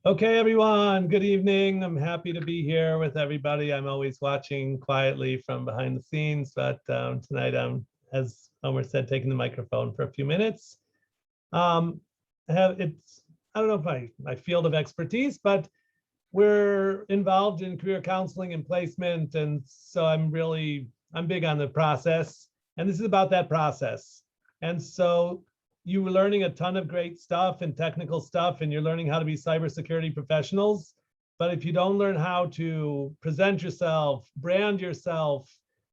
Okay, everyone, good evening. I'm happy to be here with everybody. I'm always watching quietly from behind the scenes, but tonight I'm, as Omer said, taking the microphone for a few minutes. I don't know if my field of expertise, but we're involved in career counseling and placement. And so I'm big on the process. And this is about that process. And so you were learning a ton of great stuff and technical stuff, and you're learning how to be cybersecurity professionals. But if you don't learn how to present yourself, brand yourself,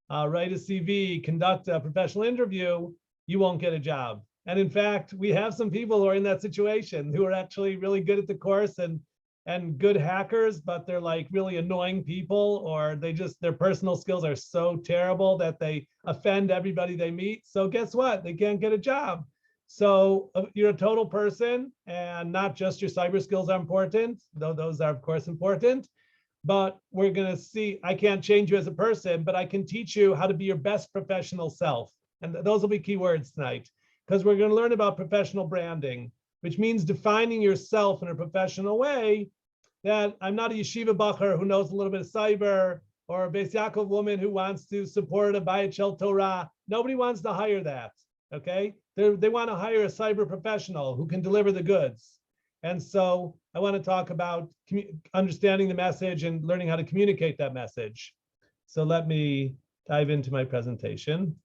write a CV, conduct a professional interview, you won't get a job. And in fact, we have some people who are in that situation who are actually really good at the course and good hackers, but they're like really annoying people, or their personal skills are so terrible that they offend everybody they meet. So guess what? They can't get a job. So you're a total person, and not just your cyber skills are important, though those are of course important, but we're gonna see, I can't change you as a person, but I can teach you how to be your best professional self. And those will be key words tonight, because we're gonna learn about professional branding, which means defining yourself in a professional way. That I'm not a yeshiva bacher who knows a little bit of cyber, or a Beis Yaakov woman who wants to support a Bayit Shel Torah. Nobody wants to hire that, okay? They want to hire a cyber professional who can deliver the goods. And so I want to talk about understanding the message and learning how to communicate that message. So let me dive into my presentation.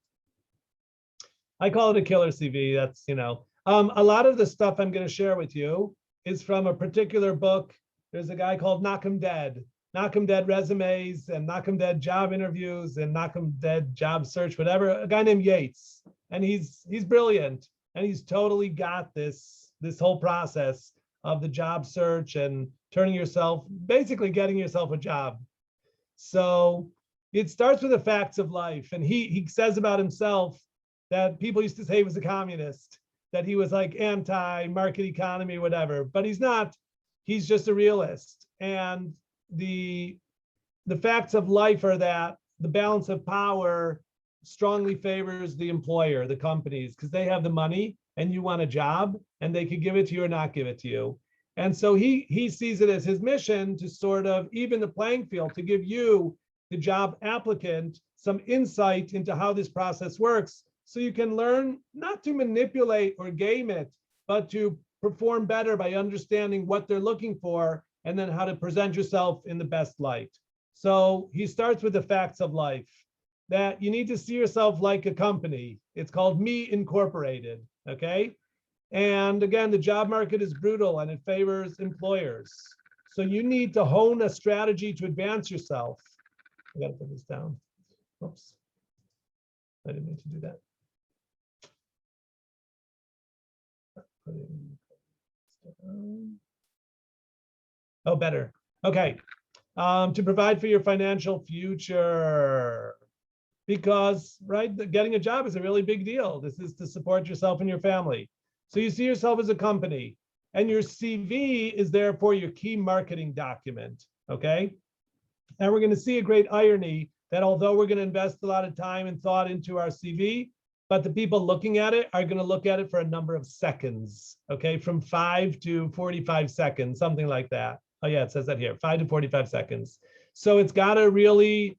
I call it a killer CV. That's, a lot of the stuff I'm going to share with you is from a particular book. There's a guy called Knock 'em Dead resumes, and Knock 'em Dead job interviews, and Knock 'em Dead job search, whatever, a guy named Yates. And he's brilliant, and he's totally got this whole process of the job search and basically getting yourself a job. So it starts with the facts of life. And he says about himself that people used to say he was a communist, that he was like anti-market economy, whatever, but he's not. He's just a realist. And the facts of life are that the balance of power strongly favors the employer, the companies, because they have the money and you want a job, and they could give it to you or not give it to you. And so he sees it as his mission to sort of even the playing field, to give you, the job applicant, some insight into how this process works, so you can learn not to manipulate or game it, but to perform better by understanding what they're looking for, and then how to present yourself in the best light. So he starts with the facts of life, that you need to see yourself like a company. It's called Me Incorporated, okay? And again, the job market is brutal and it favors employers. So you need to hone a strategy to advance yourself. I gotta put this down. Oops, I didn't mean to do that. Oh, better. Okay. To provide for your financial future. Because, right, getting a job is a really big deal. This is to support yourself and your family. So you see yourself as a company, and your CV is therefore your key marketing document, okay? And we're going to see a great irony that although we're going to invest a lot of time and thought into our CV, but the people looking at it are going to look at it for a number of seconds, okay? From 5 to 45 seconds, something like that. Oh yeah, it says that here, 5 to 45 seconds. So it's got to really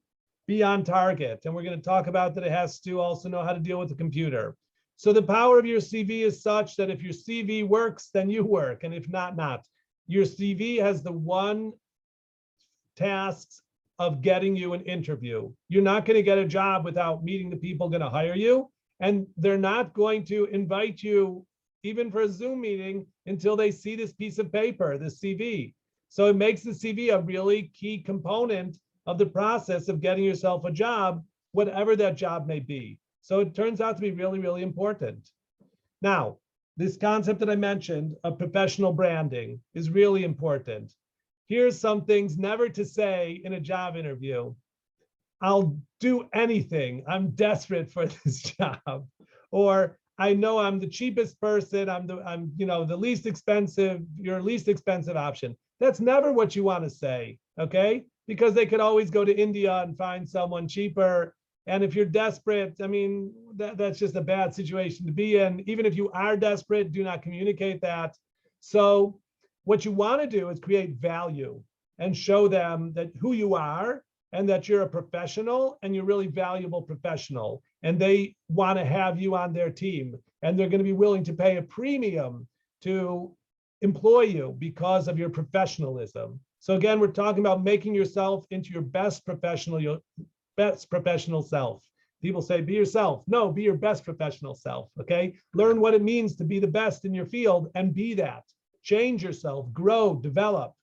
be on target. And we're going to talk about that it has to also know how to deal with the computer. So the power of your CV is such that if your CV works, then you work. And if not, not. Your CV has the one task of getting you an interview. You're not going to get a job without meeting the people going to hire you. And they're not going to invite you even for a Zoom meeting until they see this piece of paper, this CV. So it makes the CV a really key component of the process of getting yourself a job, whatever that job may be. So it turns out to be really, really important. Now, this concept that I mentioned of professional branding is really important. Here's some things never to say in a job interview. I'll do anything. I'm desperate for this job. Or I know I'm the cheapest person. I'm the least expensive, your least expensive option. That's never what you want to say, okay? Because they could always go to India and find someone cheaper. And if you're desperate, I mean, that's just a bad situation to be in. Even if you are desperate, do not communicate that. So What you want to do is create value and show them that who you are and that you're a professional and you're really valuable professional. And they want to have you on their team. And they're going to be willing to pay a premium to employ you because of your professionalism. So again, we're talking about making yourself into your best professional self. People say, be yourself. No, be your best professional self, okay? Learn what it means to be the best in your field and be that. Change yourself, grow, develop,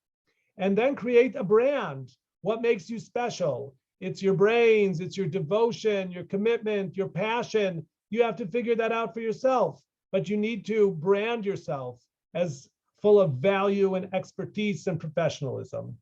and then create a brand. What makes you special? It's your brains, it's your devotion, your commitment, your passion. You have to figure that out for yourself, but you need to brand yourself as full of value and expertise and professionalism.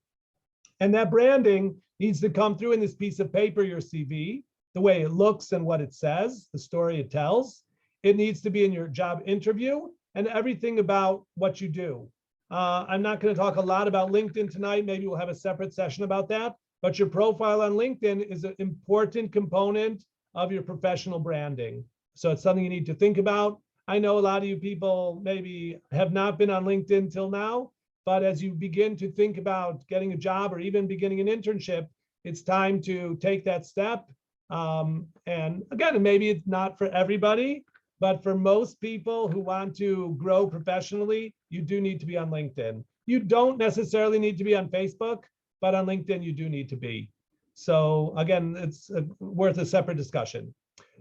And that branding needs to come through in this piece of paper, your CV, the way it looks and what it says, the story it tells. It needs to be in your job interview and everything about what you do. I'm not going to talk a lot about LinkedIn tonight. Maybe we'll have a separate session about that. But your profile on LinkedIn is an important component of your professional branding. So it's something you need to think about. I know a lot of you people maybe have not been on LinkedIn till now, but as you begin to think about getting a job or even beginning an internship, it's time to take that step. And again, maybe it's not for everybody, but for most people who want to grow professionally, you do need to be on LinkedIn. You don't necessarily need to be on Facebook, but on LinkedIn, you do need to be. So again, it's worth a separate discussion.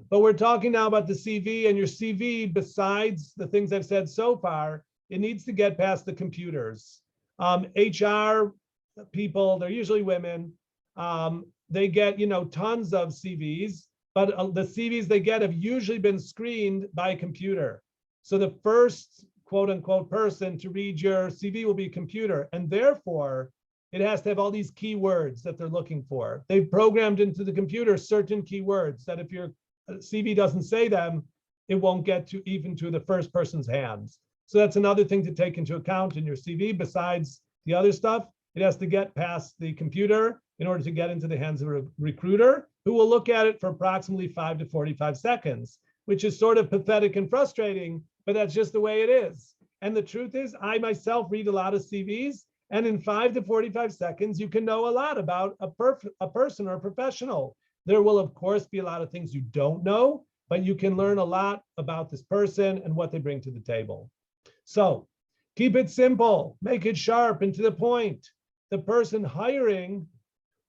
But we're talking now about the CV, and your CV, besides the things I've said so far, it needs to get past the computers. HR people, they're usually women. They get, tons of CVs, but the CVs they get have usually been screened by a computer. So the first quote unquote person to read your CV will be a computer. And therefore, it has to have all these keywords that they're looking for. They've programmed into the computer certain keywords that if your CV doesn't say them, it won't get to even to the first person's hands. So that's another thing to take into account in your CV. Besides the other stuff, it has to get past the computer in order to get into the hands of a recruiter who will look at it for approximately 5 to 45 seconds, which is sort of pathetic and frustrating, but that's just the way it is. And the truth is, I myself read a lot of CVs, and in 5 to 45 seconds, you can know a lot about a person or a professional. There will, of course, be a lot of things you don't know, but you can learn a lot about this person and what they bring to the table. So keep it simple, make it sharp and to the point. The person hiring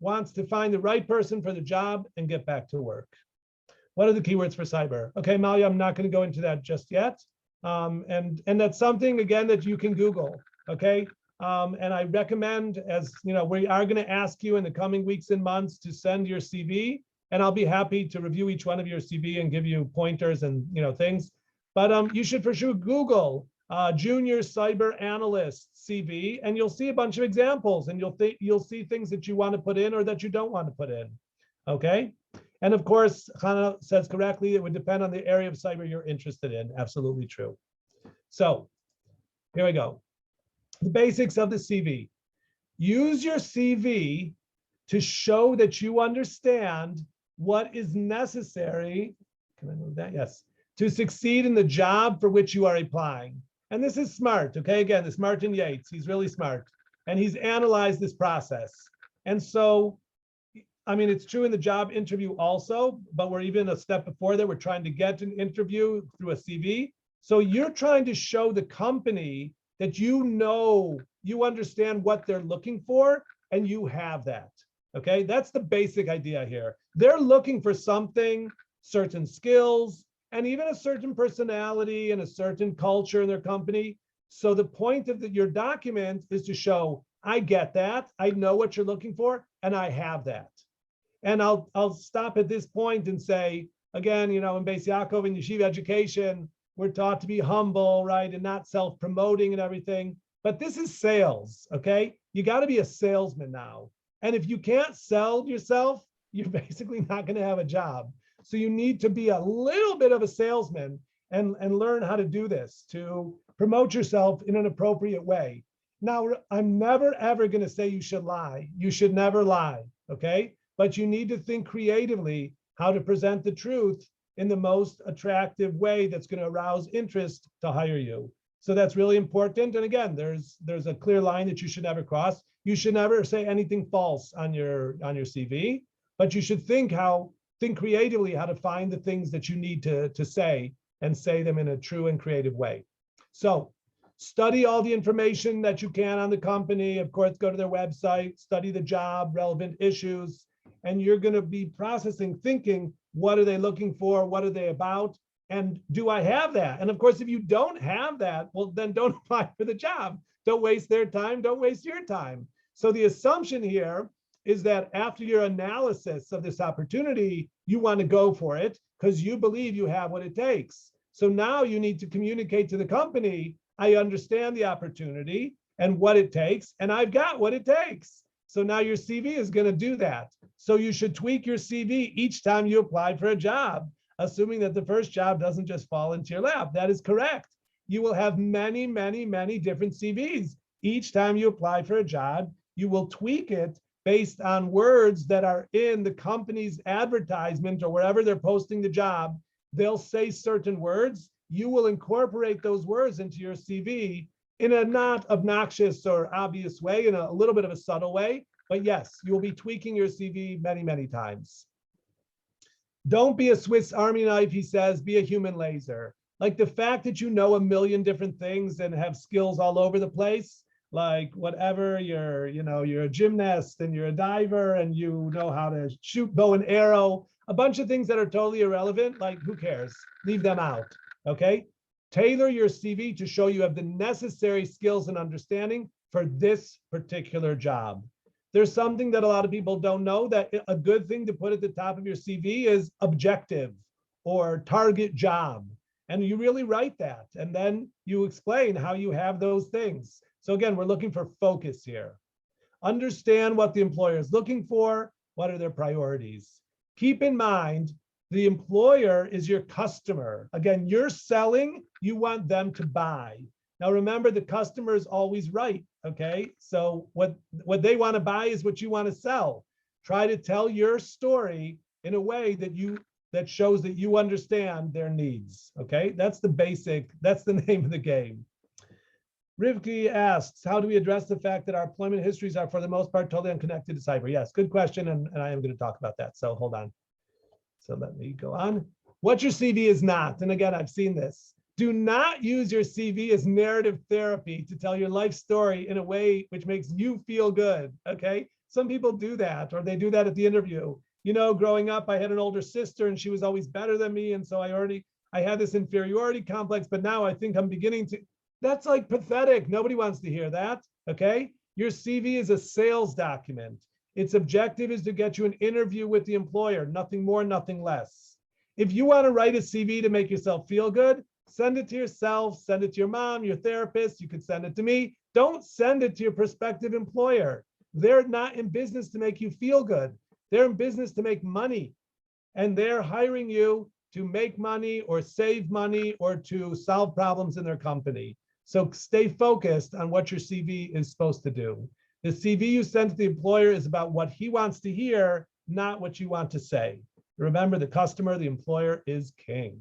wants to find the right person for the job and get back to work. What are the keywords for cyber? Okay, Malia, I'm not going to go into that just yet. And that's something, again, that you can Google, okay? And I recommend, as we are going to ask you in the coming weeks and months to send your CV, and I'll be happy to review each one of your CV and give you pointers and things. But you should for sure Google junior cyber analyst CV, and you'll see a bunch of examples, and you'll see things that you want to put in or that you don't want to put in. Okay. And of course, Hannah says correctly, it would depend on the area of cyber you're interested in. Absolutely true. So here we go. The basics of the CV. Use your CV to show that you understand what is necessary. Can I move that? Yes. To succeed in the job for which you are applying. And this is smart, okay? Again, this Martin Yates, he's really smart. And he's analyzed this process. And so, I mean, it's true in the job interview also, but we're even a step before that. We're trying to get an interview through a CV. So you're trying to show the company that you understand what they're looking for, and you have that, okay? That's the basic idea here. They're looking for something, certain skills, and even a certain personality and a certain culture in their company. So the point of your document is to show, I get that, I know what you're looking for, and I have that. And I'll stop at this point and say, again, in Beis Yaakov and Yeshiva education, we're taught to be humble, right? And not self-promoting and everything. But this is sales, okay? You got to be a salesman now. And if you can't sell yourself, you're basically not going to have a job. So you need to be a little bit of a salesman and learn how to do this, to promote yourself in an appropriate way. Now, I'm never, ever going to say you should lie. You should never lie, okay? But you need to think creatively how to present the truth in the most attractive way that's going to arouse interest to hire you. So that's really important. And again, there's a clear line that you should never cross. You should never say anything false on your CV, but you should think creatively how to find the things that you need to say and say them in a true and creative way. So study all the information that you can on the company. Of course, go to their website, study the job, relevant issues, and you're going to be processing, thinking, what are they looking for? What are they about? And do I have that? And of course, if you don't have that, well, then don't apply for the job. Don't waste their time. Don't waste your time. So the assumption here is that after your analysis of this opportunity, you want to go for it because you believe you have what it takes. So now you need to communicate to the company, I understand the opportunity and what it takes, and I've got what it takes. So now your CV is going to do that. So you should tweak your CV each time you apply for a job, assuming that the first job doesn't just fall into your lap. That is correct. You will have many, many, many different CVs. Each time you apply for a job, you will tweak it based on words that are in the company's advertisement or wherever they're posting the job. They'll say certain words. You will incorporate those words into your CV in a not obnoxious or obvious way, in a little bit of a subtle way. But yes, you'll be tweaking your CV many, many times. Don't be a Swiss Army knife, he says, be a human laser. Like the fact that you know a million different things and have skills all over the place, like whatever, you're a gymnast and you're a diver and you know how to shoot bow and arrow, a bunch of things that are totally irrelevant, like who cares? Leave them out, okay? Tailor your CV to show you have the necessary skills and understanding for this particular job. There's something that a lot of people don't know, that a good thing to put at the top of your CV is objective or target job. And you really write that. And then you explain how you have those things. So again, we're looking for focus here. Understand what the employer is looking for. What are their priorities? Keep in mind, the employer is your customer. Again, you're selling, you want them to buy. Now remember, the customer is always right, okay? So what they want to buy is what you want to sell. Try to tell your story in a way that shows that you understand their needs, okay? That's the name of the game. Rivki asks, how do we address the fact that our employment histories are for the most part totally unconnected to cyber? Yes, good question, and I am going to talk about that, so hold on. So let me go on. What your CV is not, and again, I've seen this. Do not use your CV as narrative therapy to tell your life story in a way which makes you feel good, okay? Some people do that, or they do that at the interview. You know, growing up, I had an older sister and she was always better than me. And so I had this inferiority complex, but now I think I'm beginning to, that's like pathetic. Nobody wants to hear that, okay? Your CV is a sales document. Its objective is to get you an interview with the employer, nothing more, nothing less. If you want to write a CV to make yourself feel good, send it to yourself, send it to your mom, your therapist, you could send it to me. Don't send it to your prospective employer. They're not in business to make you feel good. They're in business to make money. And they're hiring you to make money or save money or to solve problems in their company. So stay focused on what your CV is supposed to do. The CV you send to the employer is about what he wants to hear, not what you want to say. Remember, the customer, the employer is king.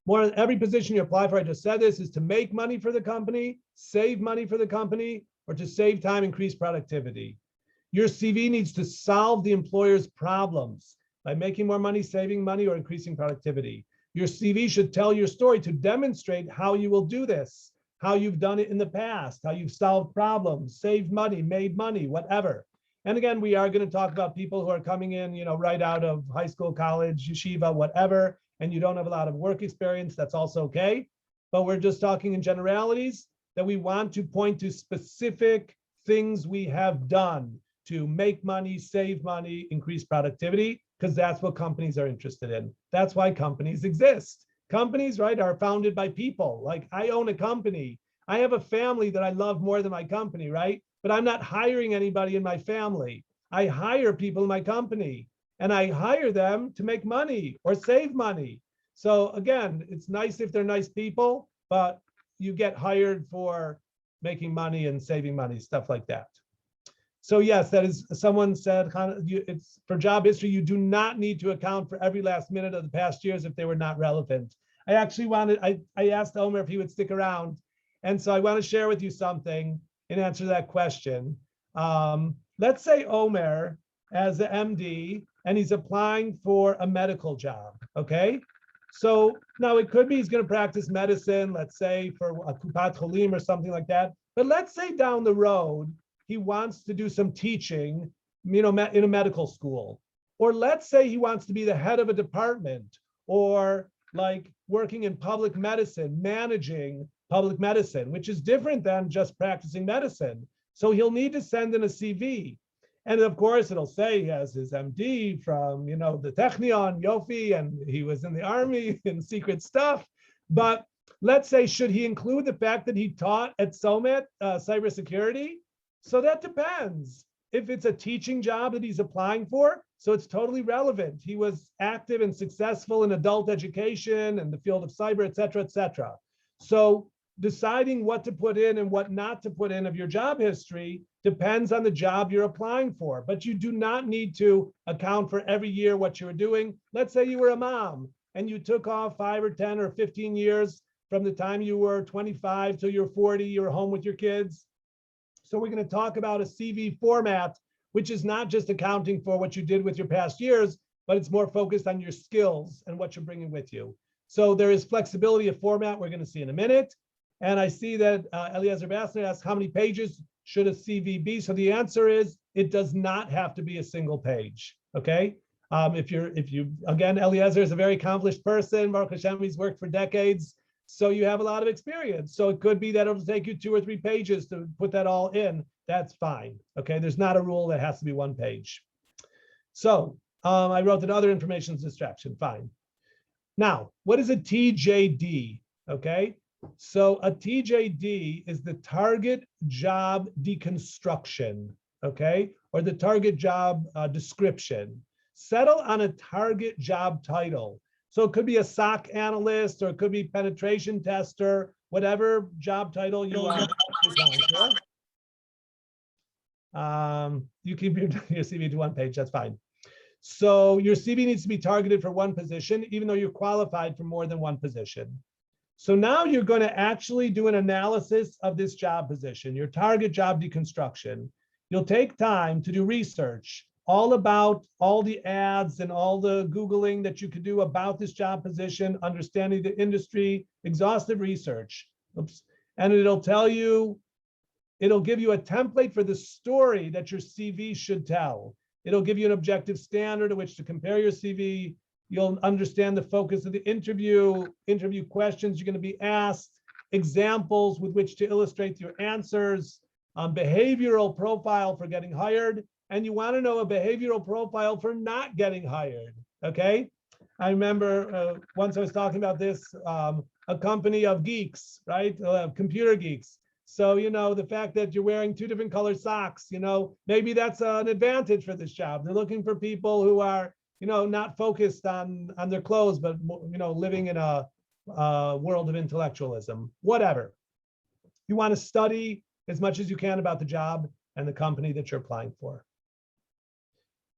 More than every position you apply for, I just said this, is to make money for the company, save money for the company, or to save time, increase productivity. Your CV needs to solve the employer's problems by making more money, saving money, or increasing productivity. Your CV should tell your story to demonstrate how you will do this, how you've done it in the past, how you've solved problems, saved money, made money, whatever. And again, we are going to talk about people who are coming in, right out of high school, college, yeshiva, whatever, and you don't have a lot of work experience. That's also okay. But we're just talking in generalities that we want to point to specific things we have done to make money, save money, increase productivity, because that's what companies are interested in. That's why companies exist. Companies, right, are founded by people. Like I own a company. I have a family that I love more than my company, right? But I'm not hiring anybody in my family. I hire people in my company and I hire them to make money or save money. So again, it's nice if they're nice people, but you get hired for making money and saving money, stuff like that. So yes, that is, someone said, it's for job history, you do not need to account for every last minute of the past years if they were not relevant. I actually wanted, I asked Omer if he would stick around. And so I want to share with you something in answer to that question. Let's say Omer as an MD and he's applying for a medical job, okay? So now it could be he's going to practice medicine, let's say for a Kupat Cholim or something like that. But let's say down the road, he wants to do some teaching, in a medical school. Or let's say he wants to be the head of a department, or like working in public medicine, managing public medicine, which is different than just practicing medicine. So he'll need to send in a CV. And of course, it'll say he has his MD from, the Technion, Yofi, and he was in the army and secret stuff. But let's say, should he include the fact that he taught at SOMET cybersecurity? So that depends. If it's a teaching job that he's applying for, so it's totally relevant. He was active and successful in adult education and the field of cyber, et cetera, et cetera. So deciding what to put in and what not to put in of your job history depends on the job you're applying for, but you do not need to account for every year what you were doing. Let's say you were a mom and you took off 5 or 10 or 15 years from the time you were 25 till you're 40, you were home with your kids. So we're going to talk about a CV format, which is not just accounting for what you did with your past years, but it's more focused on your skills and what you're bringing with you. So there is flexibility of format we're going to see in a minute. And I see that Eliezer Bassner asked, how many pages should a CV be? So the answer is, it does not have to be a single page, okay? Again, Eliezer is a very accomplished person. Baruch Hashem, he's worked for decades. So you have a lot of experience. So it could be that it'll take you 2 or 3 pages to put that all in. That's fine, okay? There's not a rule that has to be 1 page. So I wrote that other information is distraction, fine. Now, what is a TJD, okay? So a TJD is the target job deconstruction, okay? Or the target job description. Settle on a target job title. So it could be a SOC analyst, or it could be penetration tester, whatever job title you are applying for. You keep your CV to 1 page, that's fine. So your CV needs to be targeted for 1 position, even though you're qualified for more than 1 position. So now you're going to actually do an analysis of this job position, your target job deconstruction. You'll take time to do research all about all the ads and all the Googling that you could do about this job position, understanding the industry, exhaustive research. Oops. And it'll give you a template for the story that your CV should tell. It'll give you an objective standard to which to compare your CV. You'll understand the focus of the interview questions you're going to be asked, examples with which to illustrate your answers, behavioral profile for getting hired, and you want to know a behavioral profile for not getting hired, okay? I remember once I was talking about this, a company of geeks, right? Computer geeks. So, the fact that you're wearing 2 different colored socks, maybe that's an advantage for this job. They're looking for people who are, not focused on their clothes, but, living in a world of intellectualism, whatever. You want to study as much as you can about the job and the company that you're applying for.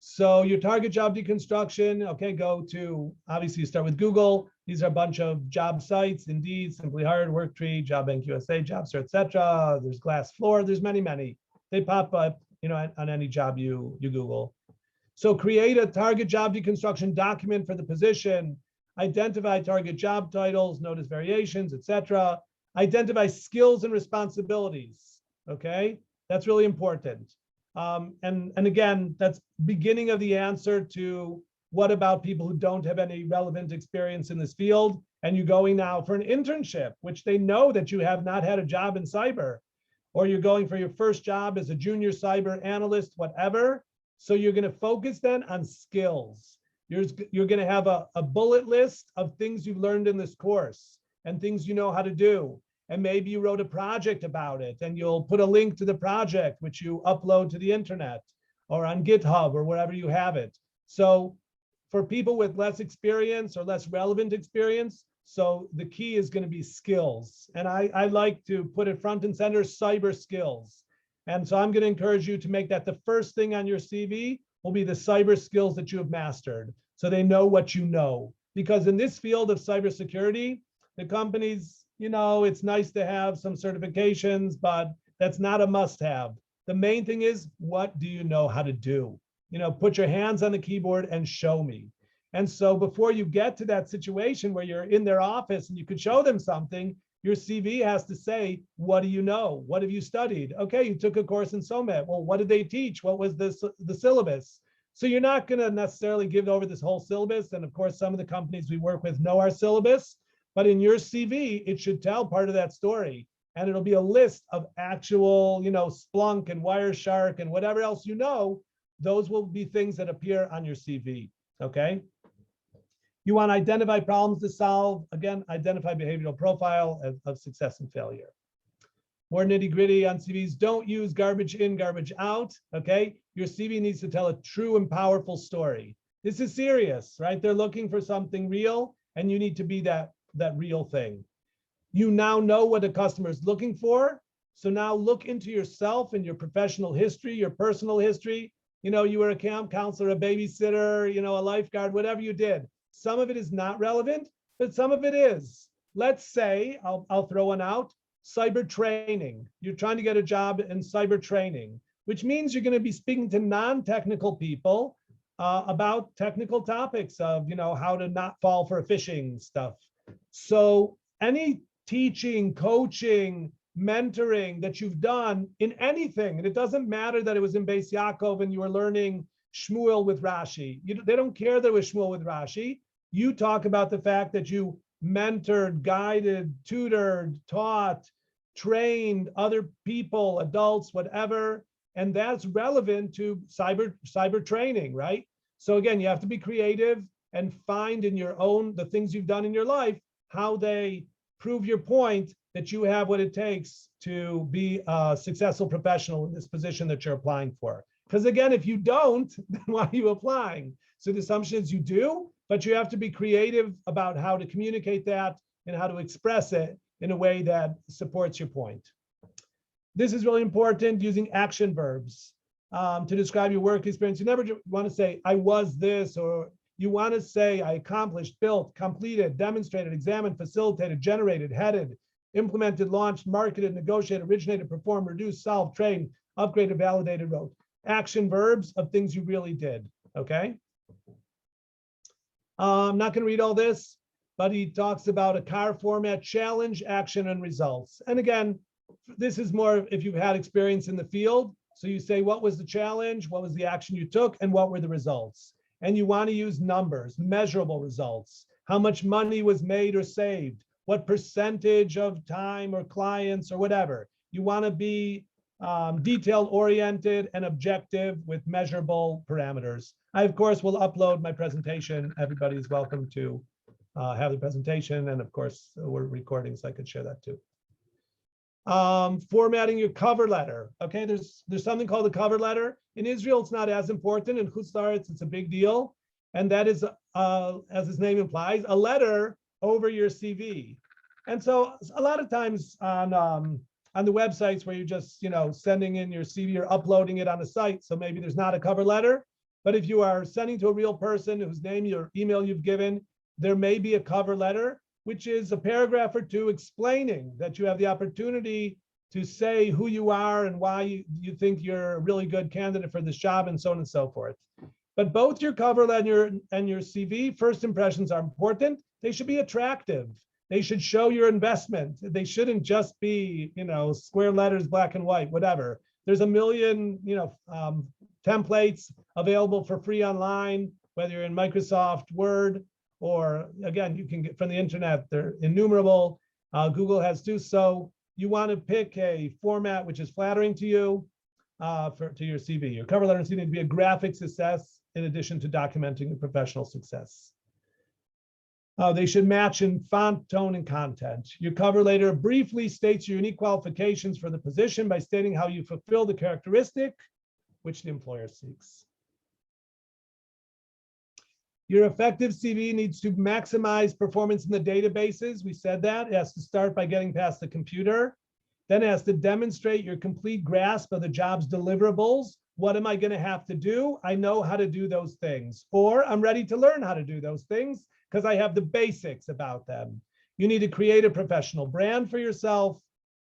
So your target job deconstruction, okay, obviously you start with Google. These are a bunch of job sites, Indeed, Simply Hired, Worktree, Job Bank USA, Jobster, et cetera. There's Glassdoor, there's many, many. They pop up, on any job you Google. So create a target job deconstruction document for the position, identify target job titles, notice variations, et cetera. Identify skills and responsibilities, okay? That's really important. And again, that's beginning of the answer to what about people who don't have any relevant experience in this field, and you're going now for an internship, which they know that you have not had a job in cyber, or you're going for your first job as a junior cyber analyst, whatever. So you're going to focus then on skills. You're going to have a bullet list of things you've learned in this course and things you know how to do. And maybe you wrote a project about it, and you'll put a link to the project, which you upload to the internet or on GitHub or wherever you have it. So for people with less experience or less relevant experience, so the key is going to be skills. And I like to put it front and center, cyber skills. And so I'm going to encourage you to make that the first thing on your CV will be the cyber skills that you have mastered. So they know what you know. because in this field of cybersecurity, the companies, it's nice to have some certifications, but that's not a must-have. The main thing is, what do you know how to do? Put your hands on the keyboard and show me. And so before you get to that situation where you're in their office and you could show them something, your CV has to say, what do you know? What have you studied? Okay, you took a course in SOMET. Well, what did they teach? What was the syllabus? So you're not going to necessarily give over this whole syllabus. And of course, some of the companies we work with know our syllabus, but in your CV, it should tell part of that story. And it'll be a list of actual, Splunk and Wireshark and whatever else those will be things that appear on your CV, okay? You want to identify problems to solve. Again, identify behavioral profile of success and failure. More nitty gritty on CVs. Don't use garbage in, garbage out, okay? Your CV needs to tell a true and powerful story. This is serious, right? They're looking for something real, and you need to be that real thing. You now know what a customer is looking for. So now look into yourself and your professional history, your personal history. You were a camp counselor, a babysitter, a lifeguard, whatever you did. Some of it is not relevant, but some of it is. Let's say, I'll throw one out, cyber training. You're trying to get a job in cyber training, which means you're going to be speaking to non-technical people about technical topics of, how to not fall for phishing stuff. So any teaching, coaching, mentoring that you've done in anything, and it doesn't matter that it was in Beis Yaakov and you were learning Shmuel with Rashi. They don't care that it was Shmuel with Rashi. You talk about the fact that you mentored, guided, tutored, taught, trained other people, adults, whatever, and that's relevant to cyber training, right? So again, you have to be creative and find in your own, the things you've done in your life, how they prove your point that you have what it takes to be a successful professional in this position that you're applying for. Because again, if you don't, then why are you applying? So the assumption is you do, but you have to be creative about how to communicate that and how to express it in a way that supports your point. This is really important, using action verbs to describe your work experience. You never want to say, I was this, or you want to say, I accomplished, built, completed, demonstrated, examined, facilitated, generated, headed, implemented, launched, marketed, negotiated, originated, performed, reduced, solved, trained, upgraded, validated, wrote. Action verbs of things you really did, okay? I'm not going to read all this, but he talks about a CAR format: challenge, action, and results. And again, this is more if you've had experience in the field. So you say, what was the challenge? What was the action you took? And what were the results? And you want to use numbers, measurable results. How much money was made or saved? What percentage of time or clients or whatever? You want to be detail oriented and objective with measurable parameters. I, of course, will upload my presentation. Everybody's welcome to have the presentation. And of course, we're recording, so I could share that too. Formatting your cover letter. Okay, there's something called a cover letter. In Israel, it's not as important. In Chutz La'aretz, it's a big deal. And that is, as its name implies, a letter over your CV. And so a lot of times on the websites where you're just, sending in your CV or uploading it on a site, so maybe there's not a cover letter. But if you are sending to a real person whose name or email you've given, there may be a cover letter, which is a paragraph or two explaining that you have the opportunity to say who you are and why you think you're a really good candidate for this job, and so on and so forth. But both your cover letter and your CV, first impressions are important. They should be attractive. They should show your investment. They shouldn't just be, square letters, black and white, whatever. There's a million, templates available for free online, whether you're in Microsoft Word, or again, you can get from the internet. They're innumerable. Google has too. So you want to pick a format which is flattering to you, to your CV. Your cover letter and CV need to be a graphic success in addition to documenting your professional success. They should match in font, tone, and content. Your cover letter briefly states your unique qualifications for the position by stating how you fulfill the characteristic which the employer seeks. Your effective CV needs to maximize performance in the databases. We said that. It has to start by getting past the computer. Then it has to demonstrate your complete grasp of the job's deliverables. What am I going to have to do? I know how to do those things. Or I'm ready to learn how to do those things because I have the basics about them. You need to create a professional brand for yourself,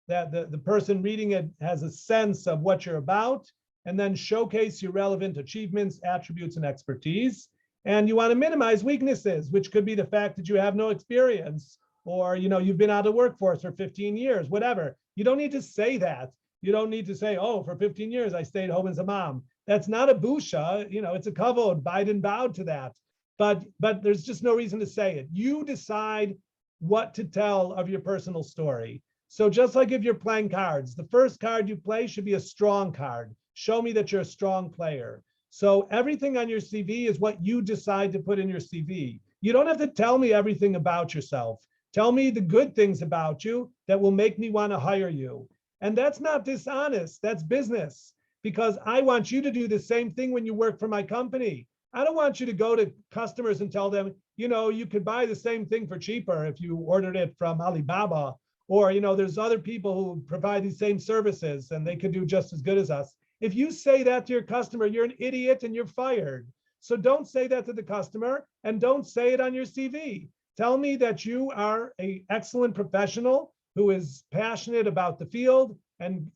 that the person reading it has a sense of what you're about, and then showcase your relevant achievements, attributes, and expertise. And you want to minimize weaknesses, which could be the fact that you have no experience, or you've been out of the workforce for 15 years, whatever. You don't need to say that. You don't need to say, oh, for 15 years, I stayed home as a mom. That's not a busha, it's a kavod. Biden bowed to that. But there's just no reason to say it. You decide what to tell of your personal story. So just like if you're playing cards, the first card you play should be a strong card. Show me that you're a strong player. So everything on your CV is what you decide to put in your CV. You don't have to tell me everything about yourself. Tell me the good things about you that will make me want to hire you. And that's not dishonest, that's business, because I want you to do the same thing when you work for my company. I don't want you to go to customers and tell them, you could buy the same thing for cheaper if you ordered it from Alibaba. Or, there's other people who provide these same services and they could do just as good as us. If you say that to your customer, you're an idiot and you're fired. So don't say that to the customer, and don't say it on your CV. Tell me that you are an excellent professional who is passionate about the field and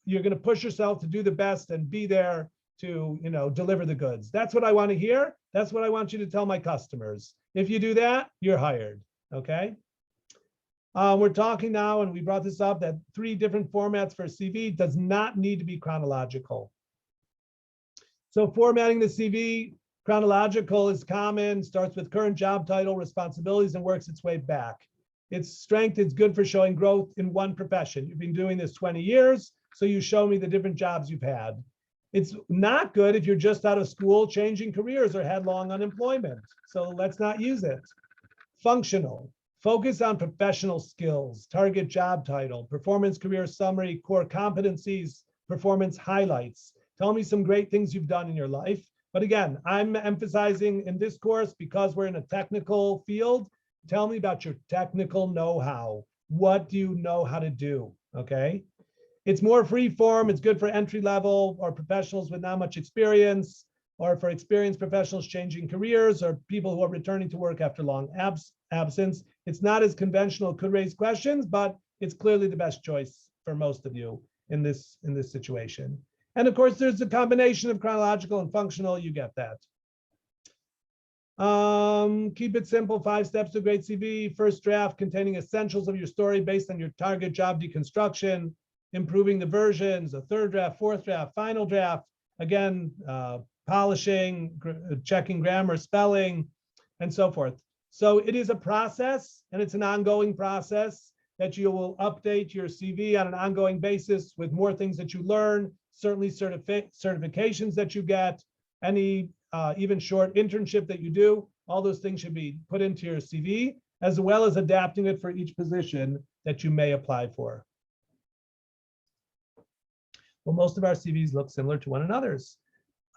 you're going to push yourself to do the best and be there to, deliver the goods. That's what I want to hear. That's what I want you to tell my customers. If you do that, you're hired. Okay. We're talking now, and we brought this up, that 3 different formats for a CV does not need to be chronological. So formatting the CV, chronological is common, starts with current job title, responsibilities, and works its way back. Its strength is good for showing growth in one profession. You've been doing this 20 years, so you show me the different jobs you've had. It's not good if you're just out of school, changing careers, or had long unemployment. So let's not use it. Functional. Focus on professional skills, target job title, performance career summary, core competencies, performance highlights. Tell me some great things you've done in your life. But again, I'm emphasizing in this course, because we're in a technical field, tell me about your technical know-how. What do you know how to do? Okay. It's more free form. It's good for entry level or professionals with not much experience, or for experienced professionals changing careers, or people who are returning to work after long absence. It's not as conventional, could raise questions, but it's clearly the best choice for most of you in this situation. And of course, there's a combination of chronological and functional. You get that. Keep it simple. 5 steps to a great CV. First draft containing essentials of your story based on your target job deconstruction, improving the versions, a 3rd draft, 4th draft, final draft. Again, polishing, checking grammar, spelling, and so forth. So it is a process, and it's an ongoing process that you will update your CV on an ongoing basis with more things that you learn, certainly certifications that you get, any even short internship that you do. All those things should be put into your CV, as well as adapting it for each position that you may apply for. Well, most of our CVs look similar to one another's.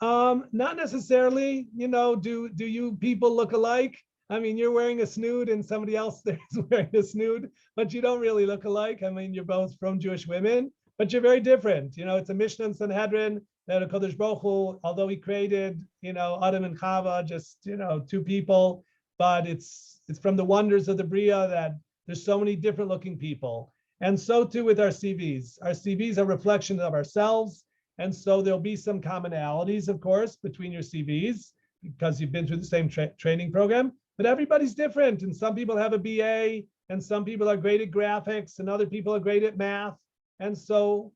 Not necessarily, do you people look alike? I mean, you're wearing a snood and somebody else there is wearing a snood, but you don't really look alike. I mean, you're both from Jewish women, but you're very different. It's a Mishnah and Sanhedrin that HaKadosh Baruch Hu, although he created, Adam and Chava, just, 2 people, but it's from the wonders of the Bria that there's so many different looking people. And so too with our CVs. Our CVs are reflections of ourselves. And so there'll be some commonalities, of course, between your CVs because you've been through the same training program, but everybody's different. And some people have a BA, and some people are great at graphics, and other people are great at math. And so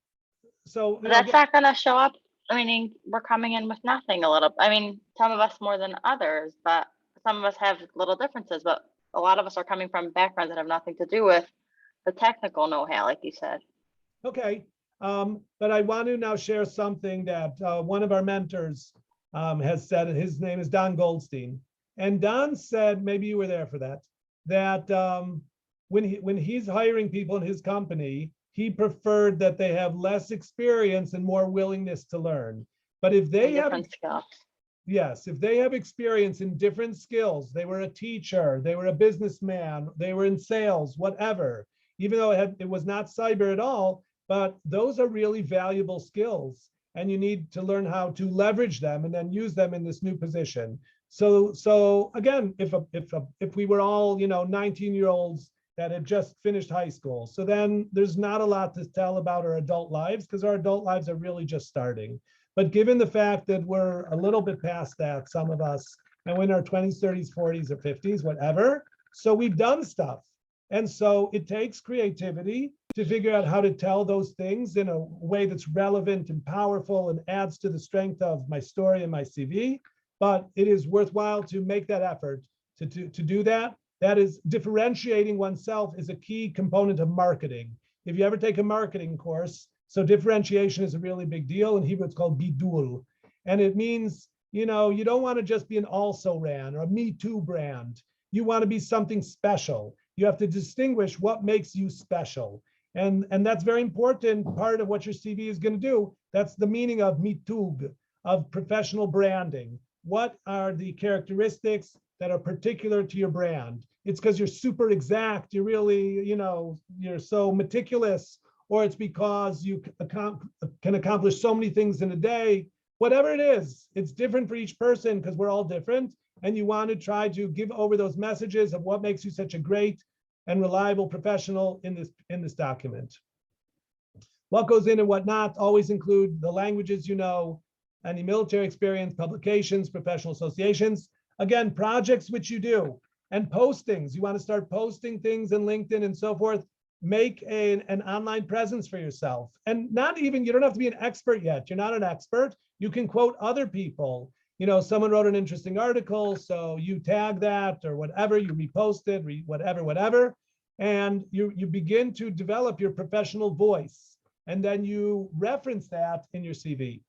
that's not going to show up. I mean, we're coming in with nothing a little. I mean, some of us more than others, but some of us have little differences, but a lot of us are coming from backgrounds that have nothing to do with the technical know-how, like you said. Okay. But I want to now share something that one of our mentors has said, and his name is Don Goldstein. And Don said, maybe you were there for that, that when he's hiring people in his company, he preferred that they have less experience and more willingness to learn. But if they have skills. Yes, if they have experience in different skills, they were a teacher, they were a businessman, they were in sales, whatever, even though it was not cyber at all, but those are really valuable skills, and you need to learn how to leverage them and then use them in this new position. So again, if we were all, 19-year-olds that had just finished high school, so then there's not a lot to tell about our adult lives because our adult lives are really just starting. But given the fact that we're a little bit past that, some of us, and we're in our 20s, 30s, 40s, or 50s, whatever, so we've done stuff. And so it takes creativity to figure out how to tell those things in a way that's relevant and powerful and adds to the strength of my story and my CV. But it is worthwhile to make that effort to do that. That is, differentiating oneself is a key component of marketing. If you ever take a marketing course, so differentiation is a really big deal. In Hebrew, it's called bidul. And it means, you don't want to just be an also-ran or a Me Too brand. You want to be something special. You have to distinguish what makes you special. And that's very important part of what your CV is going to do. That's the meaning of mitug, of professional branding. What are the characteristics that are particular to your brand? It's because you're super exact, you're really, you're so meticulous, or it's because you can accomplish so many things in a day. Whatever it is, it's different for each person because we're all different. And you want to try to give over those messages of what makes you such a great and reliable professional in this document. What goes in and what not always include the languages any military experience, publications, professional associations, again, projects which you do, and postings. You want to start posting things in LinkedIn and so forth. Make an online presence for yourself. And not even, you don't have to be an expert yet. You're not an expert. You can quote other people. Someone wrote an interesting article, so you tag that or whatever, you repost it, whatever, and you begin to develop your professional voice. And then you reference that in your CV.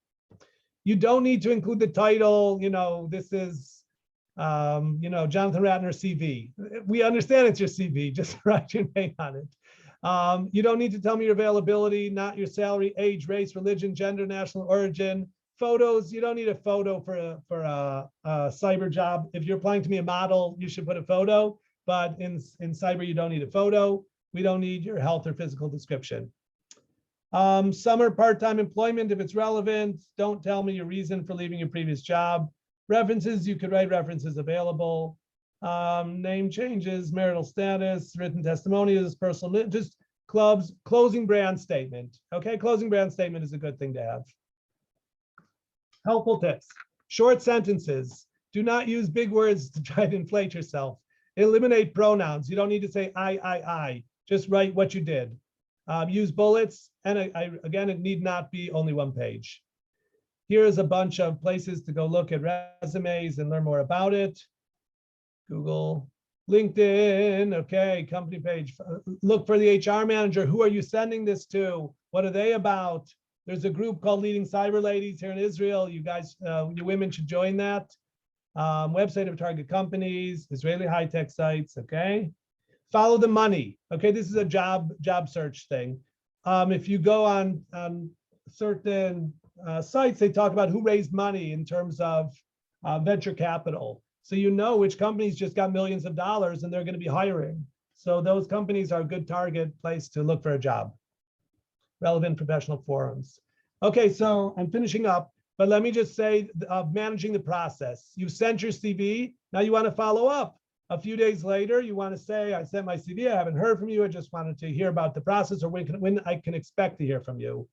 You don't need to include the title, this is, Jonathan Ratner CV. We understand it's your CV, just write your name on it. You don't need to tell me your availability, not your salary, age, race, religion, gender, national origin. Photos, you don't need a photo for a cyber job. If you're applying to be a model, you should put a photo, but in cyber, you don't need a photo. We don't need your health or physical description. Summer part-time employment, if it's relevant, don't tell me your reason for leaving your previous job. References, you could write references available. Name changes, marital status, written testimonials, personal, just clubs, closing brand statement. Okay, closing brand statement is a good thing to have. Helpful tips, short sentences. Do not use big words to try to inflate yourself. Eliminate pronouns. You don't need to say I. Just write what you did. Use bullets, and again, it need not be only one page. Here's a bunch of places to go look at resumes and learn more about it. Google, LinkedIn, okay, company page. Look for the HR manager. Who are you sending this to? What are they about? There's a group called Leading Cyber Ladies here in Israel. You guys, you women should join that. Website of target companies, Israeli high-tech sites, okay? Follow the money. Okay, this is a job search thing. If you go on certain sites, they talk about who raised money in terms of venture capital. So you know which companies just got millions of dollars and they're going to be hiring. So those companies are a good target place to look for a job. Relevant professional forums. Okay, so I'm finishing up, but let me just say managing the process. You sent your CV, now you want to follow up. A few days later, you want to say, I sent my CV, I haven't heard from you, I just wanted to hear about the process or when I can expect to hear from you.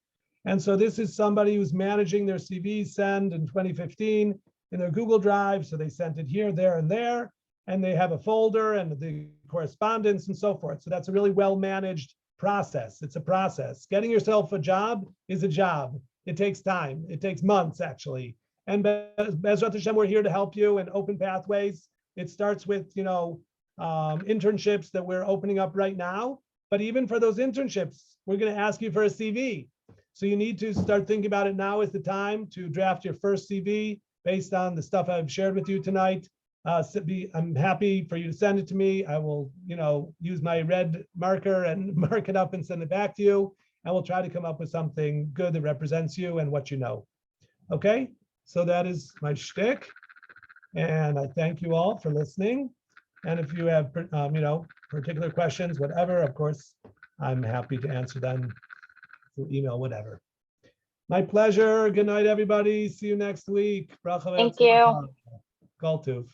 And so this is somebody who's managing their CV send in 2015 in their Google Drive. So they sent it here, there, and there, and they have a folder and the correspondence and so forth. So that's a really well-managed process. It's a process. Getting yourself a job is a job. It takes time. It takes months, actually. And Bezrat Hashem, we're here to help you and open pathways. It starts with, internships that we're opening up right now. But even for those internships, we're going to ask you for a CV. So you need to start thinking about it. Now is the time to draft your first CV based on the stuff I've shared with you tonight. I'm happy for you to send it to me. I will, use my red marker and mark it up and send it back to you. And we'll try to come up with something good that represents you and what you know. Okay, so that is my shtick. And I thank you all for listening. And if you have, particular questions, whatever, of course, I'm happy to answer them through email, whatever. My pleasure. Good night, everybody. See you next week. Thank you. Kultuv.